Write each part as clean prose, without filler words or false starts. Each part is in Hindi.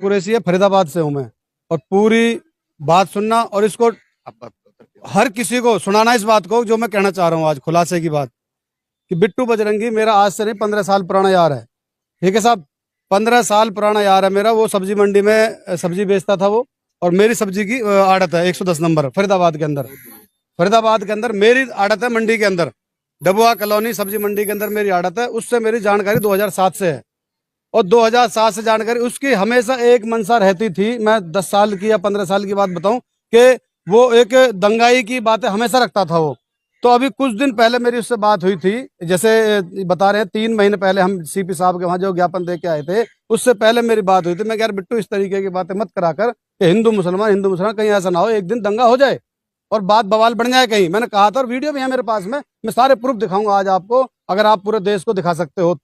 कुरैशी है, फरीदाबाद से हूं मैं। और पूरी बात सुनना और इसको हर किसी को सुनाना इस बात को जो मैं कहना चाह रहा हूं आज खुलासे की बात, कि बिट्टू बजरंगी मेरा आज से नहीं 15 साल पुराना यार है। ठीक है साहब, 15 साल पुराना यार है मेरा। वो सब्जी मंडी में सब्जी बेचता था वो, और मेरी सब्जी की आड़त है 110 नंबर फरीदाबाद के अंदर। फरीदाबाद के अंदर मेरी आड़त है, मंडी के अंदर डबुआ कॉलोनी सब्जी मंडी के अंदर मेरी आड़त है। उससे मेरी जानकारी 2007 से है, और 2007 से जानकारी उसकी हमेशा एक मनसा रहती थी। मैं 10 साल की या 15 साल की बात बताऊं कि वो एक दंगाई की बातें हमेशा रखता था वो। तो अभी कुछ दिन पहले मेरी उससे बात हुई थी, जैसे बता रहे हैं 3 महीने पहले हम सीपी साहब के वहां जो ज्ञापन दे के आए थे, उससे पहले मेरी बात हुई थी। मैं यार बिट्टू इस तरीके की बातें मत करा कर कि हिंदू मुसलमान कहीं ऐसा ना हो एक दिन दंगा हो जाए और बात बवाल बढ़ जाए कहीं। मैंने कहा था, और वीडियो भी है मेरे पास में, मैं सारे प्रूफ दिखाऊंगा आज आपको, अगर आप पूरे देश को दिखा सकते हो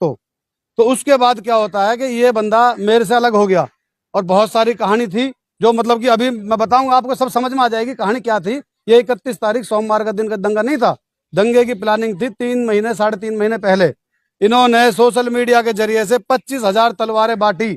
तो उसके बाद क्या होता है कि ये बंदा मेरे से अलग हो गया, और बहुत सारी कहानी थी जो मतलब कि अभी मैं बताऊंगा आपको, सब समझ में आ जाएगी कहानी क्या थी। ये 31 तारीख सोमवार का दिन का दंगा नहीं था। दंगे की प्लानिंग थी 3 महीने पहले। इन्होंने सोशल मीडिया के जरिए से 25,000 तलवारें बांटी,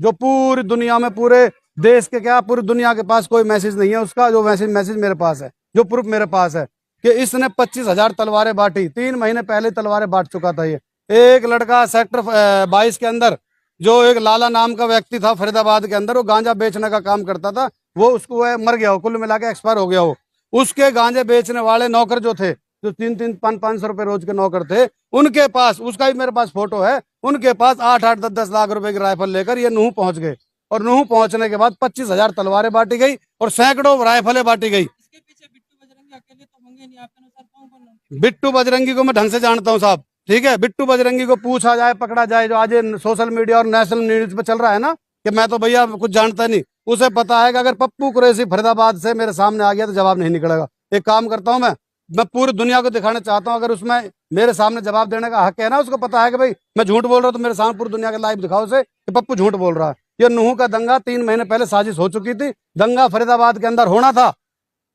जो पूरी दुनिया में, पूरे देश के क्या पूरी दुनिया के पास कोई मैसेज नहीं है उसका, जो मैसेज मेरे पास है, जो प्रूफ मेरे पास है कि इसने 25,000 तलवारें बांटी। 3 महीने पहले तलवारें बांट चुका था ये। एक लड़का सेक्टर 22 के अंदर, जो एक लाला नाम का व्यक्ति था फरीदाबाद के अंदर, वो गांजा बेचने का काम करता था। वो उसको मर गया, वो कुल मिला के एक्सपायर हो गया वो। उसके गांजे बेचने वाले नौकर जो थे, जो 300-500 रुपए रोज के नौकर थे, उनके पास, उसका भी मेरे पास फोटो है, उनके पास 8-8, 10-10 लाख रुपए की राइफल लेकर ये नूह पहुंच गए। और नूह पहुंचने के बाद 25,000 तलवारें बांटी गई और सैकड़ों राइफलें बांटी गई। इसके पीछे बिट्टू बजरंगी अकेले तो होंगे नहीं, आपके अनुसार कौन-कौन? बिट्टू बजरंगी को मैं ढंग से जानता हूँ साहब, ठीक है। बिट्टू बजरंगी को पूछा जाए, पकड़ा जाए, जो आज सोशल मीडिया और नेशनल न्यूज पे चल रहा है ना, कि मैं तो भैया कुछ जानता नहीं, उसे पता है कि अगर पप्पू कुरैशी फरीदाबाद से मेरे सामने आ गया तो जवाब नहीं निकलेगा। एक काम करता हूँ, मैं पूरी दुनिया को दिखाना चाहता हूँ, अगर उसमें मेरे सामने जवाब देने का हक है ना, उसको पता है कि भाई मैं झूठ बोल रहा हूँ, तो मेरे सामने पूरी दुनिया के लाइव दिखाओ उसे कि पप्पू झूठ बोल रहा है। ये नूह का दंगा 3 महीने पहले साजिश हो चुकी थी। दंगा फरीदाबाद के अंदर होना था,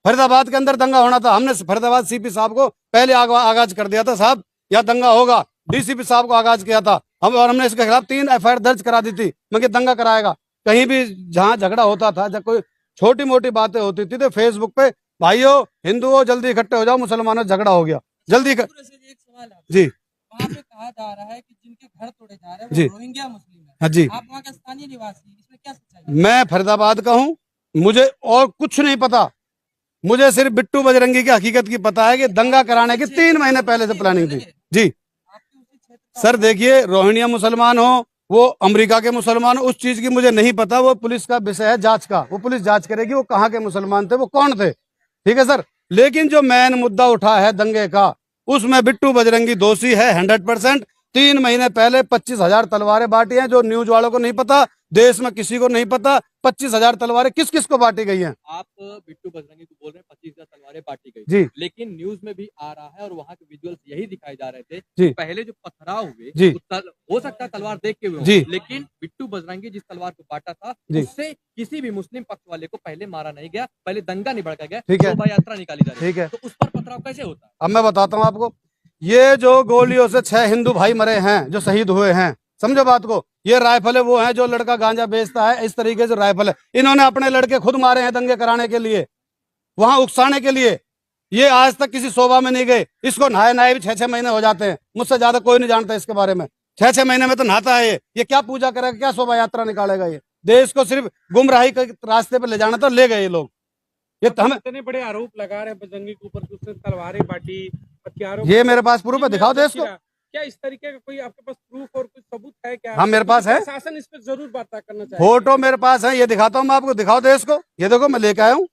फरीदाबाद के अंदर दंगा होना था। हमने फरीदाबाद सीपी साहब को पहले आगाज कर दिया था, साहब यह दंगा होगा। डीसीपी साहब को आगाज किया था हम, और हमने इसके खिलाफ 3 FIR दर्ज करा दी थी। मैं दंगा कराएगा। कहीं भी जहां झगड़ा होता था, जब कोई छोटी मोटी बातें होती थी, तो फेसबुक पे भाइयों हिंदुओं जल्दी इकट्ठे हो जाओ, मुसलमानों झगड़ा हो गया जल्दी एक सवाल है जी। वहाँ पे कहा जा रहा है कि जिनके घर तोड़े जा रहे हैं जी। वो रोहिंग्या मुस्लिम है। हाँ जी, आप वहाँ के स्थानीय निवासी, इसमें क्या सच्चाई है? मैं फरीदाबाद का हूँ, मुझे और कुछ नहीं पता। मुझे सिर्फ बिट्टू बजरंगी की हकीकत की पता है कि दंगा कराने की 3 महीने पहले से प्लानिंग थी जी। आपके उसी क्षेत्र का सर देखिए, रोहिंग्या मुसलमान हो, वो अमेरिका के मुसलमान हो, उस चीज की मुझे नहीं पता। वो पुलिस का विषय है जांच का, वो पुलिस जांच करेगी वो कहाँ के मुसलमान थे, वो कौन थे, ठीक है सर। लेकिन जो मेन मुद्दा उठा है दंगे का, उसमें बिट्टू बजरंगी दोषी है 100%। 3 महीने पहले 25,000 तलवारें बांटी हैं, जो न्यूज वालों को नहीं पता, देश में किसी को नहीं पता। 25,000 तलवारें किस किस को बांटी गई हैं। आप बिट्टू बजरंगी को बोल रहे हैं 25,000 तलवारें बांटी गई जी लेकिन न्यूज में भी आ रहा है और वहाँ के विजुअल्स यही दिखाए जा रहे थे जी। पहले जो पथराव हुए जी। हो सकता है तलवार देख के हुए जी। हों, लेकिन बिट्टू बजरंगी जिस तलवार को बांटा था जी। उससे किसी भी मुस्लिम पक्ष वाले को पहले मारा नहीं गया, पहले दंगा नहीं भड़का गया, ठीक है। शोभा यात्रा निकाली जा रही ठीक है, तो उस पर पथराव कैसे होता है? अब मैं बताता हूँ आपको। ये जो गोलियों से 6 हिंदू भाई मरे हैं, जो शहीद हुए हैं, समझो बात को। ये राइफलें वो हैं जो लड़का गांजा बेचता है, इस तरीके से राइफल है। इन्होंने अपने लड़के खुद मारे हैं दंगे कराने के लिए, वहां उकसाने के लिए। ये आज तक किसी शोभा में नहीं गए। इसको नहाए भी 6-6 महीने हो जाते हैं, मुझसे ज्यादा कोई नहीं जानता इसके बारे में। 6-6 महीने में तो नहाता है ये क्या पूजा करेगा, क्या शोभा यात्रा निकालेगा। ये देश को सिर्फ गुमराही के रास्ते पर ले जाना था, ले गए ये लोग। ये हमें इतने बड़े आरोप लगा रहे हैं बजरंगी के ऊपर, उसने तलवारें बांटी, हथियारों ये मेरे पास प्रूफ है, दिखाओ देश को। क्या इस तरीके का कोई आपके पास प्रूफ और कुछ सबूत है क्या? हाँ मेरे पास है, शासन इस पर जरूर बात करना चाहिए। फोटो मेरे पास है, ये दिखाता हूँ मैं आपको, दिखाओ देश को। ये देखो मैं लेके आया हूँ,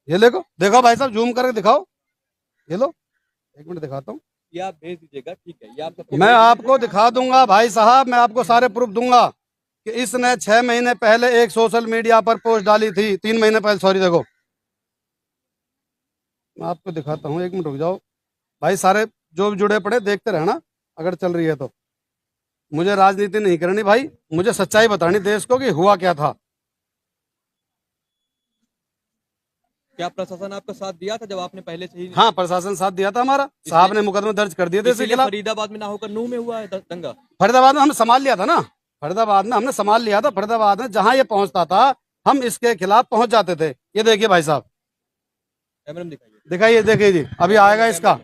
ये देखो, देखो भाई साहब जूम करके दिखाओ, ये लो, 1 मिनट दिखाता हूँ। ये आप भेज दीजिएगा, ठीक है, ये आप सबको मैं भेज आपको दिखा दूंगा भाई साहब, मैं आपको सारे प्रूफ दूंगा कि इसने 6 महीने पहले एक सोशल मीडिया पर पोस्ट डाली थी। 3 महीने पहले, सॉरी, देखो मैं आपको दिखाता हूँ, 1 मिनट रुक जाओ भाई। सारे जो भी जुड़े पड़े देखते रहना, अगर चल रही है तो। मुझे राजनीति नहीं करनी भाई, मुझे सच्चाई बतानी देश को कि हुआ क्या था। क्या प्रशासन आपका साथ दिया था जब आपने पहले से ही? हाँ प्रशासन साथ दिया था हमारा, साहब ने मुकदमे दर्ज कर दिए थे इसके खिलाफ। फरीदाबाद में ना होकर नूह में हुआ है दंगा? फरीदाबाद में हम संभाल लिया था ना, फरीदाबाद में हमने संभाल लिया था। फरीदाबाद में जहां ये पहुंचता था हम इसके खिलाफ पहुंच जाते थे। ये देखिए भाई साहब, कैमरे में दिखाइए। दिखाइए, देखिए जी, अभी आएगा इसका।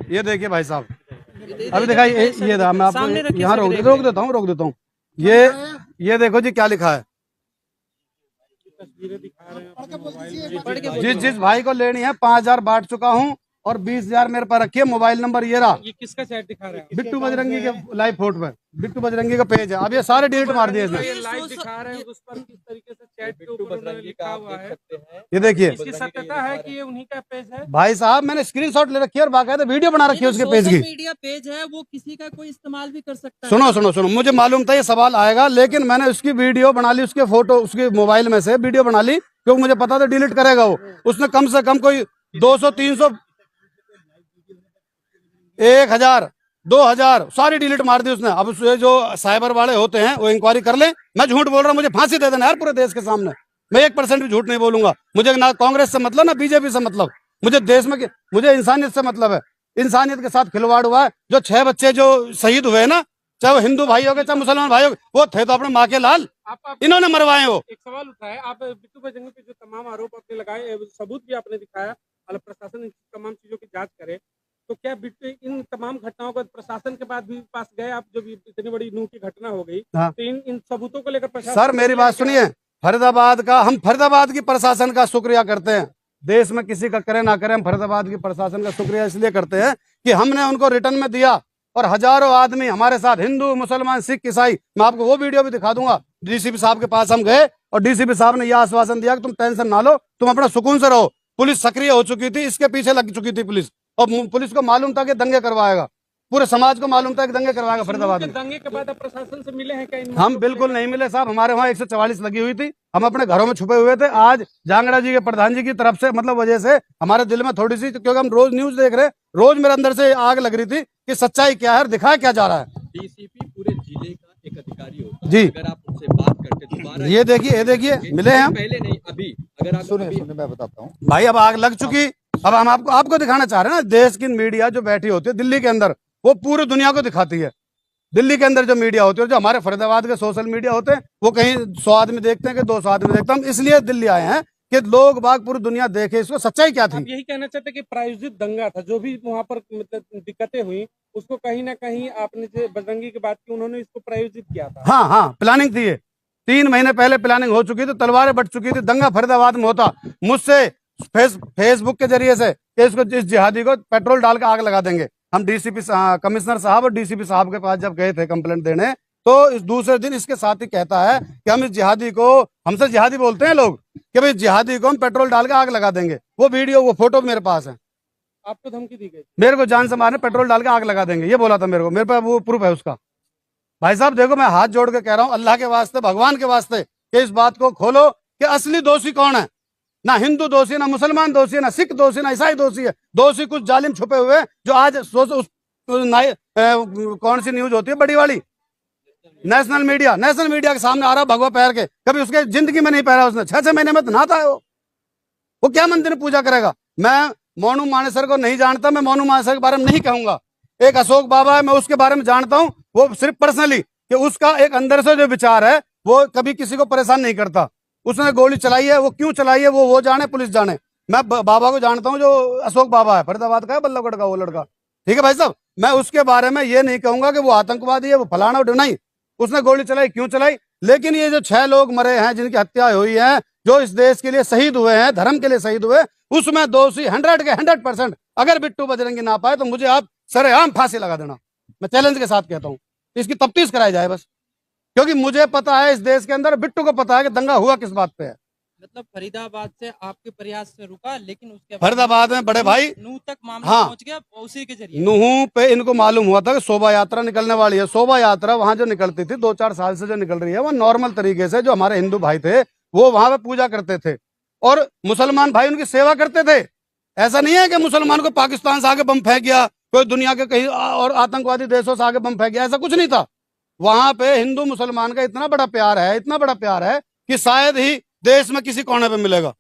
ये देखिए भाई साहब, अभी दिखाइए। ये मैं आपको यहाँ रोक देता हूँ। ये देखो जी क्या लिखा है। तस्वीरें दिखा रहे हैं अपने मोबाइल में। जिस भाई को लेनी है 5,000 बांट चुका हूँ और 20,000 मेरे पास रखिए। मोबाइल नंबर ये रहा, ये किसका चैट दिखा रहे हैं? बिट्टू बजरंगी के लाइव फोटो पे, बिट्टू बजरंगी का पेज है। अब ये सारे डिलीट मार दिए इसने। ये लाइव दिखा रहे हैं, उस पर किस तरीके से चैट के ऊपर उन्होंने लिखा हुआ है। ये देखिए इसकी सत्यता है कि ये उन्हीं का पेज है? भाई साहब, मैंने स्क्रीनशॉट ले रखी है और बाकायदा वीडियो बना रखी है उसके पेज की। मीडिया पेज है, वो किसी का कोई इस्तेमाल भी कर सकता है। सुनो, मुझे मालूम था ये सवाल आएगा, लेकिन मैंने उसकी वीडियो बना ली, उसके फोटो उसके मोबाइल में से वीडियो बना ली, क्योंकि मुझे पता था डिलीट करेगा वो। उसने कम से कम कोई 200, 300, 1,000, 2,000 सारी डिलीट मार दी उसने। अब उसके जो साइबर वाले होते हैं वो इंक्वायरी कर ले। मैं झूठ बोल रहा हूँ, मुझे फांसी दे देना यार पूरे देश के सामने। मैं 1% भी झूठ नहीं बोलूंगा। मुझे ना कांग्रेस से मतलब, ना बीजेपी से मतलब। मुझे देश में, मुझे इंसानियत से मतलब है। इंसानियत के साथ खिलवाड़ हुआ है। जो 6 बच्चे जो शहीद हुए ना, चाहे वो हिंदू भाई हो गए चाहे मुसलमान भाई हो गए, वो थे तो अपने माँ के लाल, इन्होंने मरवाए। वो एक सवाल उठाए, आप बिट्टू बजरंगी पे जो तमाम आरोप आपने लगाए, सबूत भी आपने दिखाया, मतलब प्रशासन इन तमाम चीजों की जांच करे, तो क्या बिट्टू इन तमाम घटनाओं को प्रशासन के बाद भी पास गए? आप जब इतनी बड़ी नूह की घटना हो गई, हाँ। तो इन सबूतों को लेकर प्रशासन, सर मेरी बात सुनिए, हम फरीदाबाद की प्रशासन का शुक्रिया करते हैं। देश में किसी का करे ना करे, हम फरीदाबाद की प्रशासन का शुक्रिया इसलिए करते हैं कि हमने उनको रिटर्न में दिया और हजारों आदमी हमारे साथ, हिंदू, मुसलमान, सिख, ईसाई। मैं आपको वो वीडियो भी दिखा दूंगा। डीसीपी साहब के पास हम गए और डीसीपी साहब ने यह आश्वासन दिया कि तुम टेंशन ना लो, तुम अपना सुकून से रहो। पुलिस सक्रिय हो चुकी थी, इसके पीछे लग चुकी थी पुलिस, और पुलिस को मालूम था कि दंगे करवाएगा, पूरे समाज को मालूम था कि दंगे करवाएगा फरीदाबाद में। दंगे के बाद आप प्रशासन से मिले हैं क्या? हम बिल्कुल नहीं मिले साहब, हमारे वहाँ 144 लगी हुई थी, हम अपने घरों में छुपे हुए थे। आज जांगड़ा जी के प्रधान जी की तरफ से मतलब वजह से हमारे दिल में थोड़ी सी, क्योंकि हम रोज न्यूज देख रहे, रोज मेरे अंदर से आग लग रही थी कि सच्चाई क्या है और दिखाया क्या जा रहा है। डीसीपी पूरे जिले का एक अधिकारी होता है। जी। अगर आप उनसे बात करके दोबारा, ये देखिए मिले हैं हम। पहले नहीं, अभी अगर आप सुने मैं बताता हूँ भाई, अब आग लग चुकी। अब हम आपको दिखाना चाह रहे हैं ना, देश की मीडिया जो बैठी होती है दिल्ली के अंदर, वो पूरी दुनिया को दिखाती है। दिल्ली के अंदर जो मीडिया होती है, जो हमारे फरीदाबाद के सोशल मीडिया होते हैं, वो कहीं 100 आदमी देखते हैं कि 200 आदमी देखते हैं। हम इसलिए दिल्ली आए हैं कि लोग बाग पूरी दुनिया देखे इसको, सच्चाई क्या थी। आप यही कहना चाहते कि प्रायोजित दंगा था, जो भी वहाँ पर मतलब दिक्कतें हुई, उसको कहीं ना कहीं आपने जो बजरंगी की बात की, उन्होंने इसको प्रायोजित किया था? हाँ, प्लानिंग थी ये। 3 महीने पहले प्लानिंग हो चुकी थी, तलवारें बट चुकी थी, दंगा फरीदाबाद में होता। मुझसे फेसबुक के जरिए से कि इसको, इस जिहादी को पेट्रोल डाल के आग लगा देंगे। हम डीसीपी कमिश्नर साहब और डीसीपी साहब के पास जब गए थे कंप्लेंट देने, तो इस दूसरे दिन इसके साथ ही कहता है कि हम इस जिहादी को, हमसे जिहादी बोलते हैं लोग, कि भाई जिहादी को हम पेट्रोल डाल के आग लगा देंगे। वो वीडियो, वो फोटो मेरे पास है। आपको धमकी दी गई? मेरे को जान से मारने, पेट्रोल डाल के आग लगा देंगे, ये बोला था मेरे को। मेरे पास वो प्रूफ है उसका। भाई साहब देखो, मैं हाथ जोड़ के कह रहा हूँ, अल्लाह के वास्ते, भगवान के वास्ते, कि इस बात को खोलो कि असली दोषी कौन है। ना हिंदू दोषी, ना मुसलमान दोषी, ना सिख दोषी, ना ईसाई दोषी है। दोषी कुछ जालिम छुपे हुए हैं, जो आज कौन सी न्यूज होती है बड़ी वाली, नेशनल मीडिया के सामने आ रहा भगवा पैर के। कभी उसके जिंदगी में नहीं पहरा उसने, 6 महीने में तो नहाता है वो क्या मंदिर में पूजा करेगा। मैं मोनू मानेसर को नहीं जानता, मैं मोनू मानेसर के बारे में नहीं कहूंगा। एक अशोक बाबा है, मैं उसके बारे में जानता हूं, वो सिर्फ पर्सनली, कि उसका एक अंदर से जो विचार है वो कभी किसी को परेशान नहीं करता। उसने गोली चलाई है, वो क्यों चलाई है वो जाने, पुलिस जाने। मैं बाबा को जानता हूं, जो अशोक बाबा है, फरीदाबाद का है, बल्लभगढ़ का वो लड़का, ठीक है भाई साहब। मैं उसके बारे में ये नहीं कहूंगा कि वो आतंकवादी है, वो फलाना नहीं। उसने गोली चलाई, क्यों चलाई। लेकिन ये जो 6 लोग मरे हैं, जिनकी हत्या हुई है, जो इस देश के लिए शहीद हुए हैं, धर्म के लिए शहीद हुए, उसमें दोषी 100 के 100%। अगर बिट्टू बजरंगी ना पाए तो मुझे आप सरेआम फांसी लगा देना, मैं चैलेंज के साथ कहता हूं। इसकी तफ्तीश कराई जाए बस, क्योंकि मुझे पता है इस देश के अंदर, बिट्टू को पता है कि दंगा हुआ किस बात पे है। मतलब फरीदाबाद से आपके प्रयास से रुका, लेकिन उसके बाद फरीदाबाद में बड़े भाई नूह तक मामला हाँ, पहुंच गया उसी के जरिए। नूह पे इनको मालूम हुआ था कि शोभा यात्रा निकलने वाली है। शोभा यात्रा वहां जो निकलती थी 2-4 साल से जो निकल रही है, वो नॉर्मल तरीके से, जो हमारे हिंदू भाई थे वो वहां पे पूजा करते थे और मुसलमान भाई उनकी सेवा करते थे। ऐसा नहीं है कि मुसलमान को पाकिस्तान से आगे बम फेंक गया, कोई दुनिया के कहीं और आतंकवादी देशों से आगे बम फेंक गया, ऐसा कुछ नहीं था। वहां पे हिंदू मुसलमान का इतना बड़ा प्यार है, इतना बड़ा प्यार है कि शायद ही देश में किसी कोने पे मिलेगा,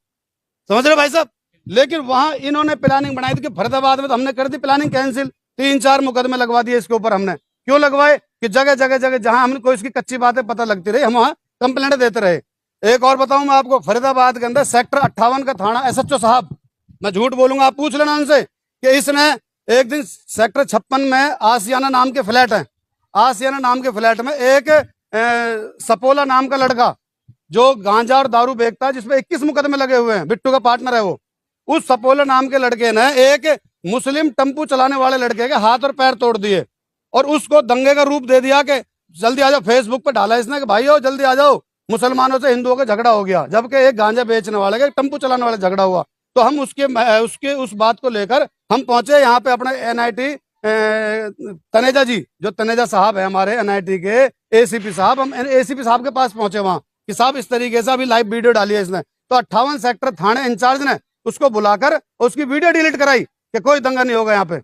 समझ रहे भाई साहब। लेकिन वहां इन्होंने प्लानिंग बनाई थी कि फरीदाबाद में तो हमने कर दी प्लानिंग कैंसिल, 3-4 मुकदमे लगवा दिए इसके ऊपर हमने, क्यों लगवाए कि जगह जगह जगह जहां हमको इसकी कच्ची बातें पता लगती रही हम वहां कंप्लेंट देते रहे। एक और बताऊं मैं आपको, फरीदाबाद के अंदर सेक्टर 58 का थाना एसएचओ साहब, मैं झूठ बोलूंगा आप पूछ लेना उनसे, कि इसने एक दिन सेक्टर 56 में आसियाना नाम के फ्लैट है, आसियाना नाम के फ्लैट में एक सपोला नाम का लड़का जो गांजा और दारू बेचता है, जिसपे 21 मुकदमे लगे हुए हैं, बिट्टू का पार्टनर है वो, उस सपोला नाम के लड़के ने एक मुस्लिम टेम्पू चलाने वाले लड़के के हाथ और पैर तोड़ दिए और उसको दंगे का रूप दे दिया कि जल्दी आ जाओ। फेसबुक पे डाला इसने कि भाई हो जल्दी आ जाओ, मुसलमानों से हिंदुओं का झगड़ा हो गया, जबकि एक गांजा बेचने वाले का टेम्पू चलाने वाले झगड़ा हुआ। तो हम उसके उस बात को लेकर हम पहुंचे यहाँ पे अपने एनआईटी तनेजा जी, जो तनेजा साहब है हमारे एनआईटी के एसीपी साहब, हम एसीपी साहब के पास पहुंचे वहां कि साहब इस तरीके से अभी लाइव वीडियो डाली है इसने। तो 58 सेक्टर थाने इंचार्ज ने उसको बुलाकर उसकी वीडियो डिलीट कराई कि कोई दंगा नहीं होगा यहाँ पे।